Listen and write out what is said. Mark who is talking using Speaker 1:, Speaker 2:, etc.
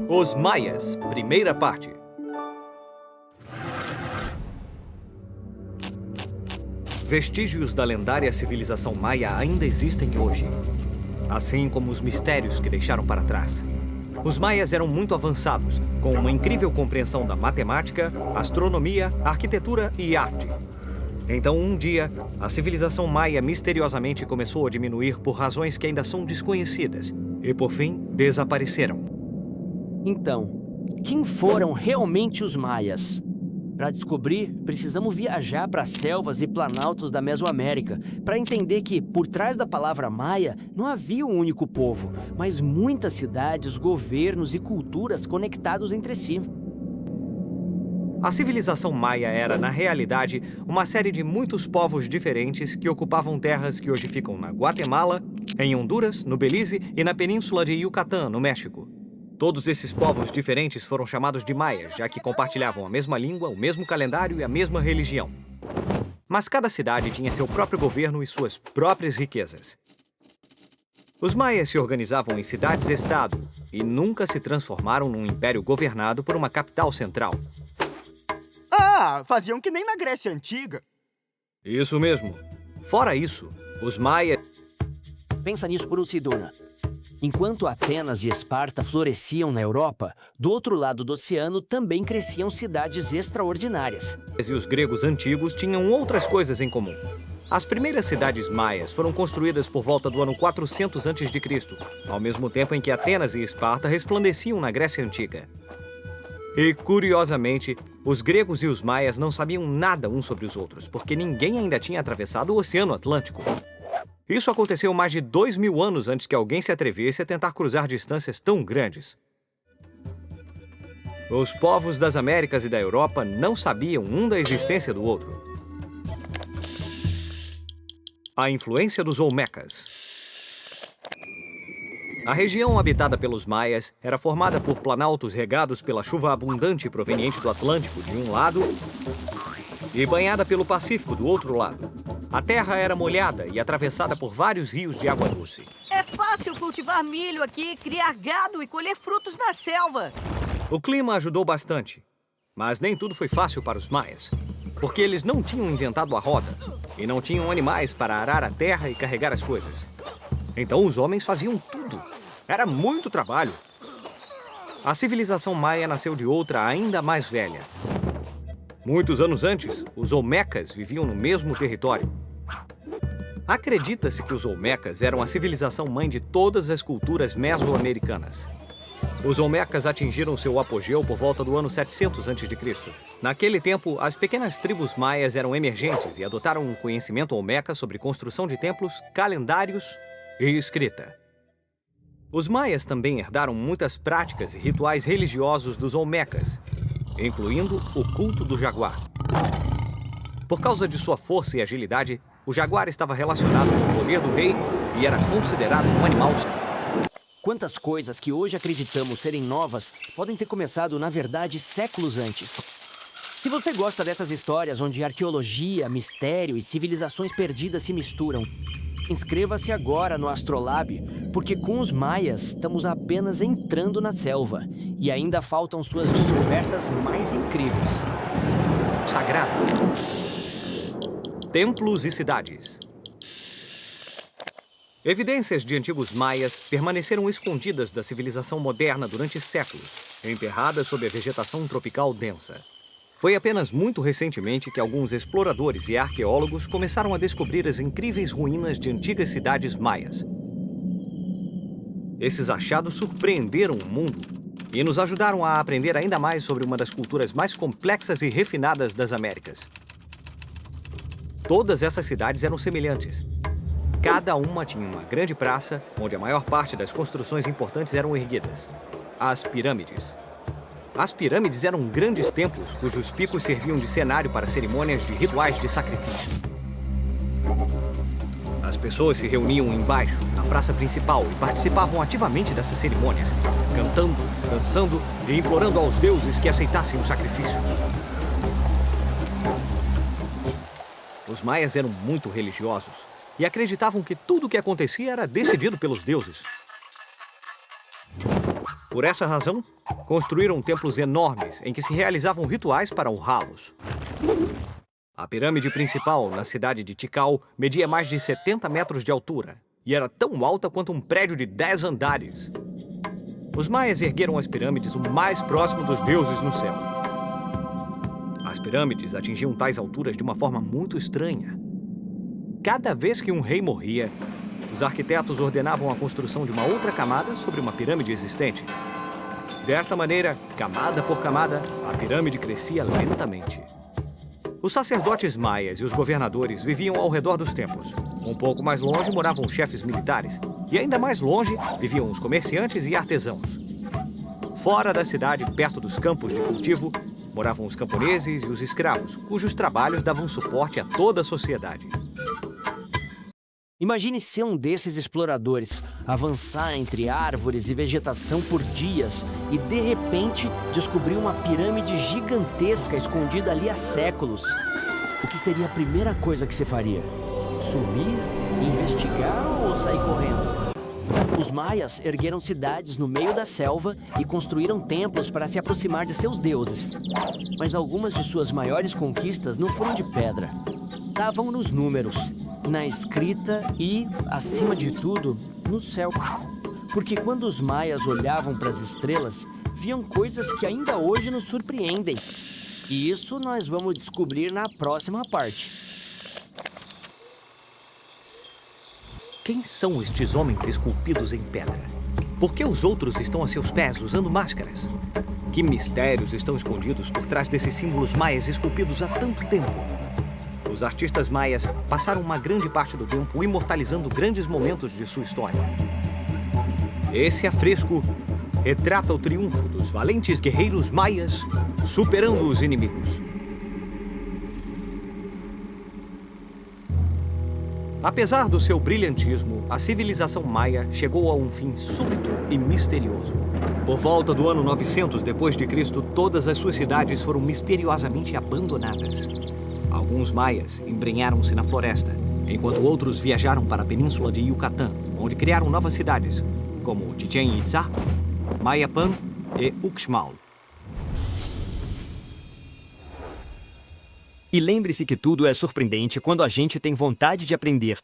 Speaker 1: Os Maias, primeira parte. Vestígios da lendária civilização maia ainda existem hoje, assim como os mistérios que deixaram para trás. Os maias eram muito avançados, com uma incrível compreensão da matemática, astronomia, arquitetura e arte. Então, um dia, a civilização maia misteriosamente começou a diminuir por razões que ainda são desconhecidas e, por fim, desapareceram.
Speaker 2: Então, quem foram realmente os maias? Para descobrir, precisamos viajar para as selvas e planaltos da Mesoamérica para entender que, por trás da palavra maia, não havia um único povo, mas muitas cidades, governos e culturas conectados entre si.
Speaker 1: A civilização maia era, na realidade, uma série de muitos povos diferentes que ocupavam terras que hoje ficam na Guatemala, em Honduras, no Belize e na península de Yucatán, no México. Todos esses povos diferentes foram chamados de maias, já que compartilhavam a mesma língua, o mesmo calendário e a mesma religião. Mas cada cidade tinha seu próprio governo e suas próprias riquezas. Os maias se organizavam em cidades-estado e nunca se transformaram num império governado por uma capital central.
Speaker 3: Ah, faziam que nem na Grécia Antiga.
Speaker 1: Isso mesmo. Fora isso, os maias...
Speaker 2: Pensa nisso por um segundo. Enquanto Atenas e Esparta floresciam na Europa, do outro lado do oceano também cresciam cidades extraordinárias.
Speaker 1: e os gregos antigos tinham outras coisas em comum. As primeiras cidades maias foram construídas por volta do ano 400 a.C., ao mesmo tempo em que Atenas e Esparta resplandeciam na Grécia Antiga. E, curiosamente, os gregos e os maias não sabiam nada uns sobre os outros, porque ninguém ainda tinha atravessado o Oceano Atlântico. Isso aconteceu mais de 2.000 anos antes que alguém se atrevesse a tentar cruzar distâncias tão grandes. Os povos das Américas e da Europa não sabiam um da existência do outro. A influência dos Olmecas. A região habitada pelos maias era formada por planaltos regados pela chuva abundante proveniente do Atlântico de um lado e banhada pelo Pacífico do outro lado. A terra era molhada e atravessada por vários rios de água doce.
Speaker 4: É fácil cultivar milho aqui, criar gado e colher frutos na selva.
Speaker 1: O clima ajudou bastante, mas nem tudo foi fácil para os maias, porque eles não tinham inventado a roda e não tinham animais para arar a terra e carregar as coisas. Então os homens faziam tudo. Era muito trabalho. A civilização maia nasceu de outra ainda mais velha. Muitos anos antes, os Olmecas viviam no mesmo território. Acredita-se que os Olmecas eram a civilização mãe de todas as culturas mesoamericanas. Os Olmecas atingiram seu apogeu por volta do ano 700 a.C. Naquele tempo, as pequenas tribos maias eram emergentes e adotaram um conhecimento olmeca sobre construção de templos, calendários e escrita. Os maias também herdaram muitas práticas e rituais religiosos dos Olmecas, incluindo o culto do jaguar. Por causa de sua força e agilidade, o jaguar estava relacionado com o poder do rei e era considerado um animal.
Speaker 2: Quantas coisas que hoje acreditamos serem novas podem ter começado, na verdade, séculos antes. Se você gosta dessas histórias onde arqueologia, mistério e civilizações perdidas se misturam, inscreva-se agora no Astrolab, porque com os maias estamos apenas entrando na selva e ainda faltam suas descobertas mais incríveis.
Speaker 1: Sagrado. Templos e cidades. Evidências de antigos maias permaneceram escondidas da civilização moderna durante séculos, enterradas sob a vegetação tropical densa. Foi apenas muito recentemente que alguns exploradores e arqueólogos começaram a descobrir as incríveis ruínas de antigas cidades maias. Esses achados surpreenderam o mundo e nos ajudaram a aprender ainda mais sobre uma das culturas mais complexas e refinadas das Américas. Todas essas cidades eram semelhantes. Cada uma tinha uma grande praça, onde a maior parte das construções importantes eram erguidas. As pirâmides. As pirâmides eram grandes templos cujos picos serviam de cenário para cerimônias de rituais de sacrifício. As pessoas se reuniam embaixo, na praça principal, e participavam ativamente dessas cerimônias, cantando, dançando e implorando aos deuses que aceitassem os sacrifícios. Os maias eram muito religiosos e acreditavam que tudo o que acontecia era decidido pelos deuses. Por essa razão, construíram templos enormes em que se realizavam rituais para honrá-los. A pirâmide principal, na cidade de Tikal, media mais de 70 metros de altura e era tão alta quanto um prédio de 10 andares. Os maias ergueram as pirâmides o mais próximo dos deuses no céu. As pirâmides atingiam tais alturas de uma forma muito estranha. Cada vez que um rei morria, os arquitetos ordenavam a construção de uma outra camada sobre uma pirâmide existente. Desta maneira, camada por camada, a pirâmide crescia lentamente. Os sacerdotes maias e os governadores viviam ao redor dos templos. Um pouco mais longe moravam os chefes militares. E ainda mais longe viviam os comerciantes e artesãos. Fora da cidade, perto dos campos de cultivo, moravam os camponeses e os escravos, cujos trabalhos davam suporte a toda a sociedade.
Speaker 2: Imagine ser um desses exploradores, avançar entre árvores e vegetação por dias e, de repente, descobrir uma pirâmide gigantesca escondida ali há séculos. O que seria a primeira coisa que você faria? Sumir, investigar ou sair correndo? Os maias ergueram cidades no meio da selva e construíram templos para se aproximar de seus deuses. Mas algumas de suas maiores conquistas não foram de pedra. Estavam nos números, na escrita e, acima de tudo, no céu. Porque quando os maias olhavam para as estrelas, viam coisas que ainda hoje nos surpreendem. E isso nós vamos descobrir na próxima parte.
Speaker 1: Quem são estes homens esculpidos em pedra? Por que os outros estão a seus pés usando máscaras? Que mistérios estão escondidos por trás desses símbolos maias esculpidos há tanto tempo? Os artistas maias passaram uma grande parte do tempo imortalizando grandes momentos de sua história. Esse afresco retrata o triunfo dos valentes guerreiros maias superando os inimigos. Apesar do seu brilhantismo, a civilização maia chegou a um fim súbito e misterioso. Por volta do ano 900 d.C., todas as suas cidades foram misteriosamente abandonadas. Alguns maias embrenharam-se na floresta, enquanto outros viajaram para a península de Yucatán, onde criaram novas cidades, como Chichén Itzá, Mayapán e Uxmal.
Speaker 5: E lembre-se que tudo é surpreendente quando a gente tem vontade de aprender.